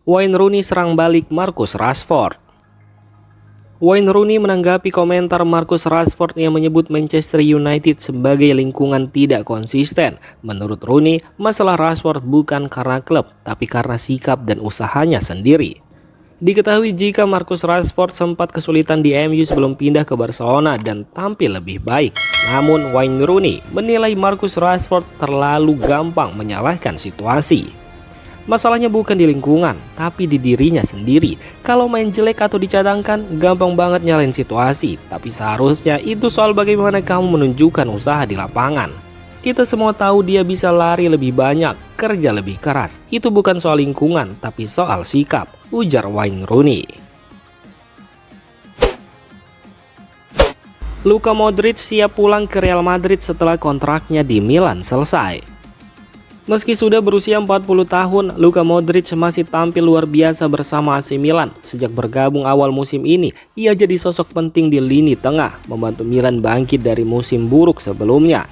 Wayne Rooney serang balik Marcus Rashford. Wayne Rooney menanggapi komentar Marcus Rashford yang menyebut Manchester United sebagai lingkungan tidak konsisten. Menurut Rooney, masalah Rashford bukan karena klub, tapi karena sikap dan usahanya sendiri. Diketahui jika Marcus Rashford sempat kesulitan di MU sebelum pindah ke Barcelona dan tampil lebih baik. Namun Wayne Rooney menilai Marcus Rashford terlalu gampang menyalahkan situasi. Masalahnya bukan di lingkungan, tapi di dirinya sendiri. Kalau main jelek atau dicadangkan, gampang banget nyalain situasi. Tapi seharusnya itu soal bagaimana kamu menunjukkan usaha di lapangan. Kita semua tahu dia bisa lari lebih banyak, kerja lebih keras. Itu bukan soal lingkungan, tapi soal sikap, ujar Wayne Rooney. Luka Modric siap pulang ke Real Madrid setelah kontraknya di Milan selesai. Meski sudah berusia 40 tahun, Luka Modric masih tampil luar biasa bersama AC Milan. Sejak bergabung awal musim ini, ia jadi sosok penting di lini tengah, membantu Milan bangkit dari musim buruk sebelumnya.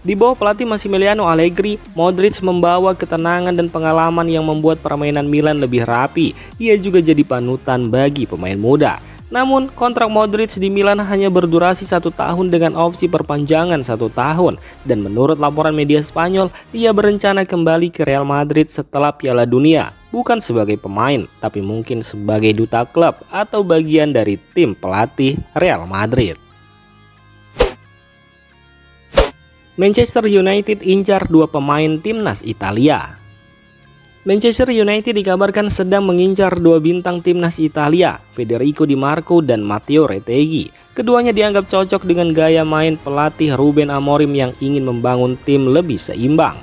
Di bawah pelatih Massimiliano Allegri, Modric membawa ketenangan dan pengalaman yang membuat permainan Milan lebih rapi. Ia juga jadi panutan bagi pemain muda. Namun, kontrak Modric di Milan hanya berdurasi 1 tahun dengan opsi perpanjangan 1 tahun. Dan menurut laporan media Spanyol, ia berencana kembali ke Real Madrid setelah Piala Dunia. Bukan sebagai pemain, tapi mungkin sebagai duta klub atau bagian dari tim pelatih Real Madrid. Manchester United incar 2 pemain timnas Italia. Manchester United dikabarkan sedang mengincar 2 bintang timnas Italia, Federico Di Marco dan Matteo Retegui. Keduanya dianggap cocok dengan gaya main pelatih Ruben Amorim yang ingin membangun tim lebih seimbang.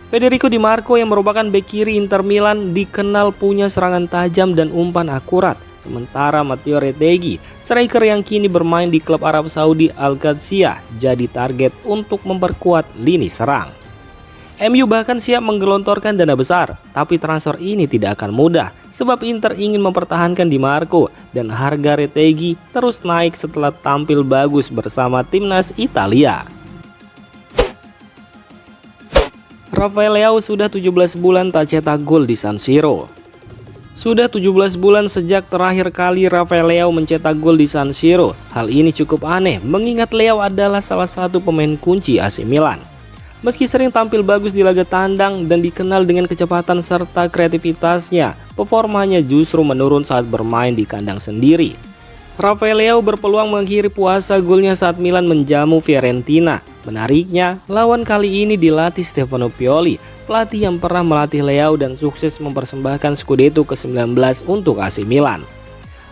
Federico Di Marco yang merupakan bek kiri Inter Milan dikenal punya serangan tajam dan umpan akurat. Sementara Matteo Retegui, striker yang kini bermain di klub Arab Saudi Al-Qadsiah, jadi target untuk memperkuat lini serang. MU bahkan siap menggelontorkan dana besar, tapi transfer ini tidak akan mudah sebab Inter ingin mempertahankan Di Marco dan harga Retegui terus naik setelah tampil bagus bersama timnas Italia. Rafael Leao sudah 17 bulan tak cetak gol di San Siro. Sudah 17 bulan sejak terakhir kali Rafael Leao mencetak gol di San Siro. Hal ini cukup aneh mengingat Leao adalah salah satu pemain kunci AC Milan. Meski sering tampil bagus di laga tandang dan dikenal dengan kecepatan serta kreativitasnya, performanya justru menurun saat bermain di kandang sendiri. Rafael Leao berpeluang mengakhiri puasa golnya saat Milan menjamu Fiorentina. Menariknya, lawan kali ini dilatih Stefano Pioli, pelatih yang pernah melatih Leao dan sukses mempersembahkan Scudetto ke-19 untuk AC Milan.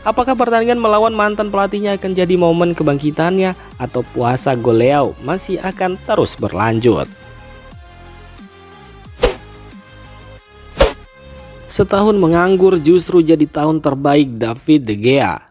Apakah pertandingan melawan mantan pelatihnya akan jadi momen kebangkitannya atau puasa gol Leao masih akan terus berlanjut? Setahun menganggur justru jadi tahun terbaik David De Gea.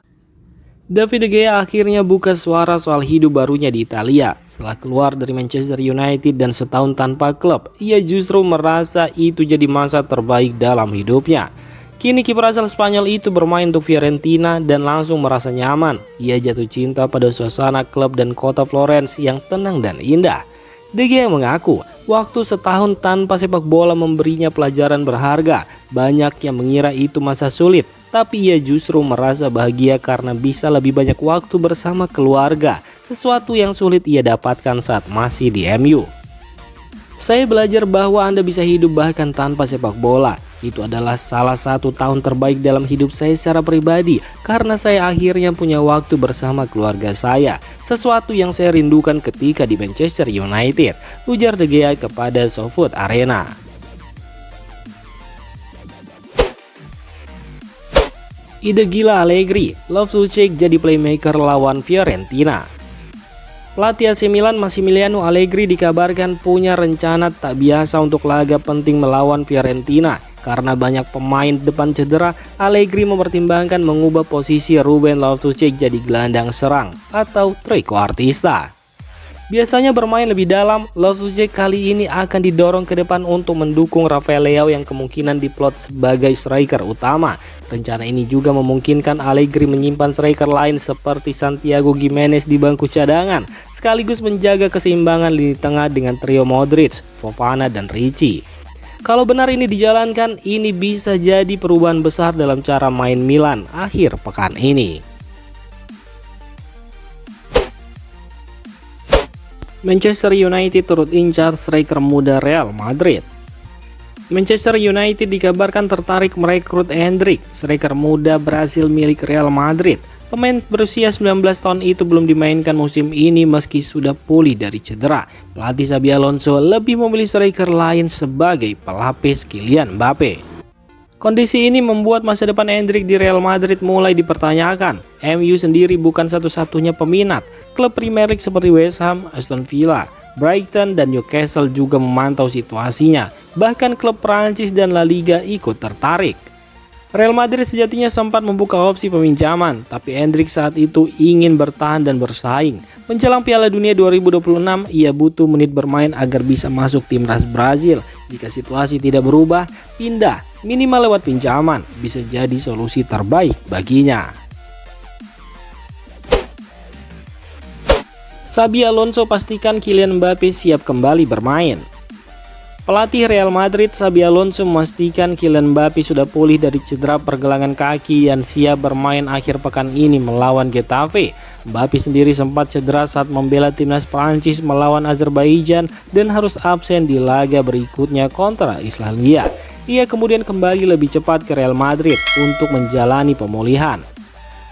David De Gea akhirnya buka suara soal hidup barunya di Italia. Setelah keluar dari Manchester United dan setahun tanpa klub, ia justru merasa itu jadi masa terbaik dalam hidupnya. Kini kiper asal Spanyol itu bermain untuk Fiorentina dan langsung merasa nyaman. Ia jatuh cinta pada suasana klub dan kota Florence yang tenang dan indah. De Gea mengaku, waktu setahun tanpa sepak bola memberinya pelajaran berharga. Banyak yang mengira itu masa sulit, tapi ia justru merasa bahagia karena bisa lebih banyak waktu bersama keluarga. Sesuatu yang sulit ia dapatkan saat masih di MU. Saya belajar bahwa Anda bisa hidup bahkan tanpa sepak bola. Itu adalah salah satu tahun terbaik dalam hidup saya secara pribadi karena saya akhirnya punya waktu bersama keluarga saya. Sesuatu yang saya rindukan ketika di Manchester United, ujar De Gea kepada SoFood Arena. Ide gila Allegri, Loftus-Cheek jadi playmaker lawan Fiorentina. Pelatih AC Milan Massimiliano Allegri dikabarkan punya rencana tak biasa untuk laga penting melawan Fiorentina. Karena banyak pemain depan cedera, Allegri mempertimbangkan mengubah posisi Ruben Loftus-Cheek jadi gelandang serang atau trequartista. Biasanya bermain lebih dalam, Loftus-Cheek kali ini akan didorong ke depan untuk mendukung Rafael Leao yang kemungkinan diplot sebagai striker utama. Rencana ini juga memungkinkan Allegri menyimpan striker lain seperti Santiago Gimenez di bangku cadangan, sekaligus menjaga keseimbangan lini tengah dengan trio Modric, Fofana, dan Ricci. Kalau benar ini dijalankan, ini bisa jadi perubahan besar dalam cara main Milan akhir pekan ini. Manchester United turut incar striker muda Real Madrid. Manchester United dikabarkan tertarik merekrut Endrick, striker muda Brasil milik Real Madrid. Pemain berusia 19 tahun itu belum dimainkan musim ini meski sudah pulih dari cedera. Pelatih Xabi Alonso lebih memilih striker lain sebagai pelapis Kylian Mbappe. Kondisi ini membuat masa depan Endrick di Real Madrid mulai dipertanyakan. MU sendiri bukan satu-satunya peminat. Klub Premier League seperti West Ham, Aston Villa, Brighton, dan Newcastle juga memantau situasinya. Bahkan klub Prancis dan La Liga ikut tertarik. Real Madrid sejatinya sempat membuka opsi peminjaman, tapi Endrick saat itu ingin bertahan dan bersaing. Menjelang Piala Dunia 2026, ia butuh menit bermain agar bisa masuk timnas Brazil. Jika situasi tidak berubah, pindah minimal lewat pinjaman bisa jadi solusi terbaik baginya. Xabi Alonso pastikan Kylian Mbappe siap kembali bermain. Pelatih Real Madrid Xabi Alonso memastikan Kylian Mbappe sudah pulih dari cedera pergelangan kaki dan siap bermain akhir pekan ini melawan Getafe. Mbappe sendiri sempat cedera saat membela timnas Prancis melawan Azerbaijan dan harus absen di laga berikutnya kontra Islandia. Ia kemudian kembali lebih cepat ke Real Madrid untuk menjalani pemulihan.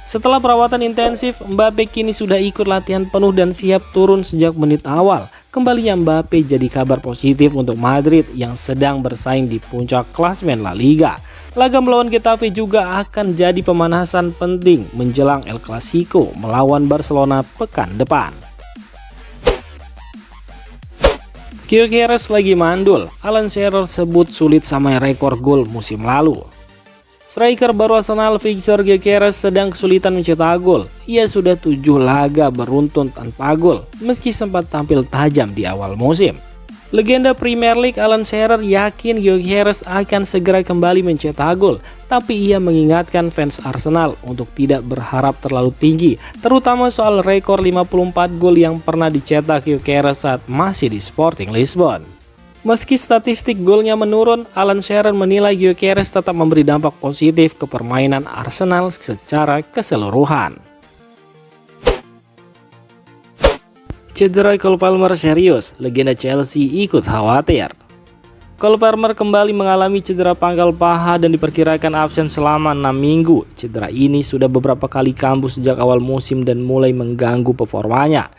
Setelah perawatan intensif, Mbappe kini sudah ikut latihan penuh dan siap turun sejak menit awal. Kembalinya Mbappe jadi kabar positif untuk Madrid yang sedang bersaing di puncak klasmen La Liga. Laga melawan Getafe juga akan jadi pemanasan penting menjelang El Clasico melawan Barcelona pekan depan. Gyökeres lagi mandul, Alan Shearer sebut sulit samain rekor gol musim lalu. Striker baru Arsenal Victor Gyökeres sedang kesulitan mencetak gol. Ia sudah 7 laga beruntun tanpa gol, meski sempat tampil tajam di awal musim. Legenda Premier League Alan Shearer yakin Gyökeres akan segera kembali mencetak gol, tapi ia mengingatkan fans Arsenal untuk tidak berharap terlalu tinggi, terutama soal rekor 54 gol yang pernah dicetak Gyökeres saat masih di Sporting Lisbon. Meski statistik golnya menurun, Alan Shearer menilai Gyökeres tetap memberi dampak positif ke permainan Arsenal secara keseluruhan. Cedera Cole Palmer serius, legenda Chelsea ikut khawatir. Cole Palmer kembali mengalami cedera pangkal paha dan diperkirakan absen selama 6 minggu. Cedera ini sudah beberapa kali kambuh sejak awal musim dan mulai mengganggu performanya.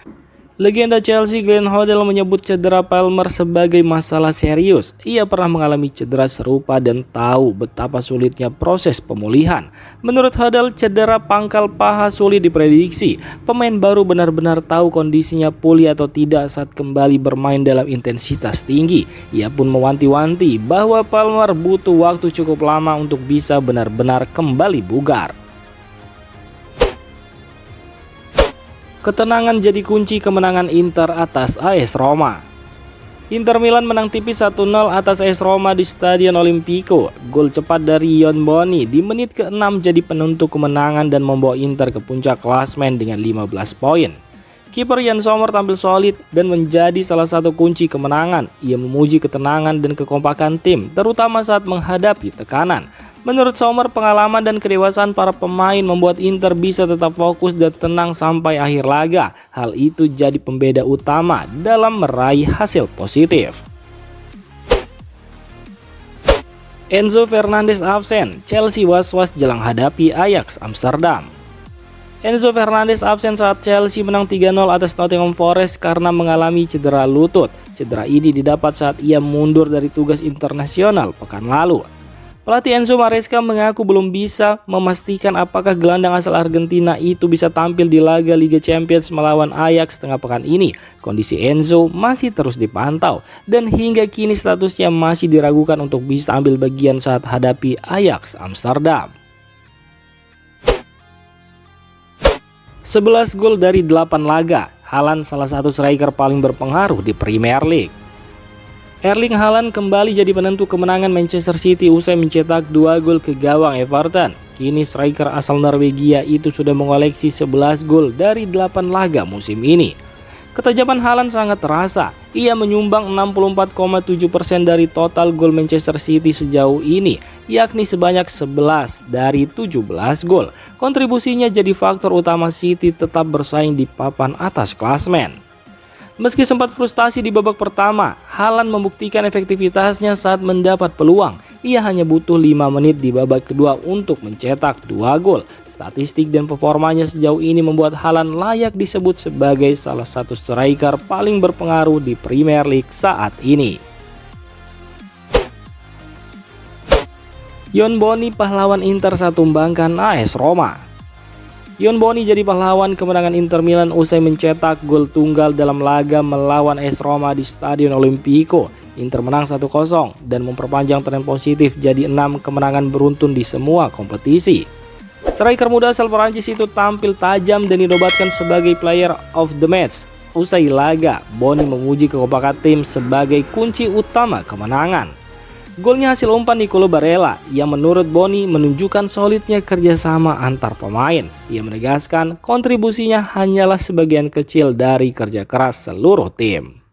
Legenda Chelsea Glenn Hoddle menyebut cedera Palmer sebagai masalah serius. Ia pernah mengalami cedera serupa dan tahu betapa sulitnya proses pemulihan. Menurut Hoddle, cedera pangkal paha sulit diprediksi. Pemain baru benar-benar tahu kondisinya pulih atau tidak saat kembali bermain dalam intensitas tinggi. Ia pun mewanti-wanti bahwa Palmer butuh waktu cukup lama untuk bisa benar-benar kembali bugar. Ketenangan jadi kunci kemenangan Inter atas AS Roma. Inter Milan menang tipis 1-0 atas AS Roma di Stadion Olimpico. Gol cepat dari Ion Boni di menit ke-6 jadi penentu kemenangan dan membawa Inter ke puncak klasmen dengan 15 poin. Kiper Jan Sommer tampil solid dan menjadi salah satu kunci kemenangan. Ia memuji ketenangan dan kekompakan tim, terutama saat menghadapi tekanan. Menurut Sommer, pengalaman dan kedewasaan para pemain membuat Inter bisa tetap fokus dan tenang sampai akhir laga. Hal itu jadi pembeda utama dalam meraih hasil positif. Enzo Fernandez absen, Chelsea was-was jelang hadapi Ajax Amsterdam. Enzo Fernandez absen saat Chelsea menang 3-0 atas Nottingham Forest karena mengalami cedera lutut. Cedera ini didapat saat ia mundur dari tugas internasional pekan lalu. Pelatih Enzo Maresca mengaku belum bisa memastikan apakah gelandang asal Argentina itu bisa tampil di laga Liga Champions melawan Ajax tengah pekan ini. Kondisi Enzo masih terus dipantau dan hingga kini statusnya masih diragukan untuk bisa ambil bagian saat hadapi Ajax Amsterdam. 11 gol dari 8 laga, Haaland salah satu striker paling berpengaruh di Premier League. Erling Haaland kembali jadi penentu kemenangan Manchester City usai mencetak 2 gol ke gawang Everton. Kini striker asal Norwegia itu sudah mengoleksi 11 gol dari 8 laga musim ini. Ketajaman Haaland sangat terasa. Ia menyumbang 64,7% dari total gol Manchester City sejauh ini, yakni sebanyak 11 dari 17 gol. Kontribusinya jadi faktor utama City tetap bersaing di papan atas klasmen. Meski sempat frustasi di babak pertama, Haaland membuktikan efektivitasnya saat mendapat peluang. Ia hanya butuh 5 menit di babak kedua untuk mencetak 2 gol. Statistik dan performanya sejauh ini membuat Haaland layak disebut sebagai salah satu striker paling berpengaruh di Premier League saat ini. Yon Boni, pahlawan Inter saat tumbangkan AS Roma. Yon Boni jadi pahlawan kemenangan Inter Milan usai mencetak gol tunggal dalam laga melawan AS Roma di Stadion Olimpico. Inter menang 1-0 dan memperpanjang tren positif jadi 6 kemenangan beruntun di semua kompetisi. Striker muda asal Perancis itu tampil tajam dan dinobatkan sebagai player of the match. Usai laga, Boni memuji kekompakan tim sebagai kunci utama kemenangan. Golnya hasil umpan Nicolo Barella yang menurut Boni menunjukkan solidnya kerjasama antar pemain. Ia menegaskan kontribusinya hanyalah sebagian kecil dari kerja keras seluruh tim.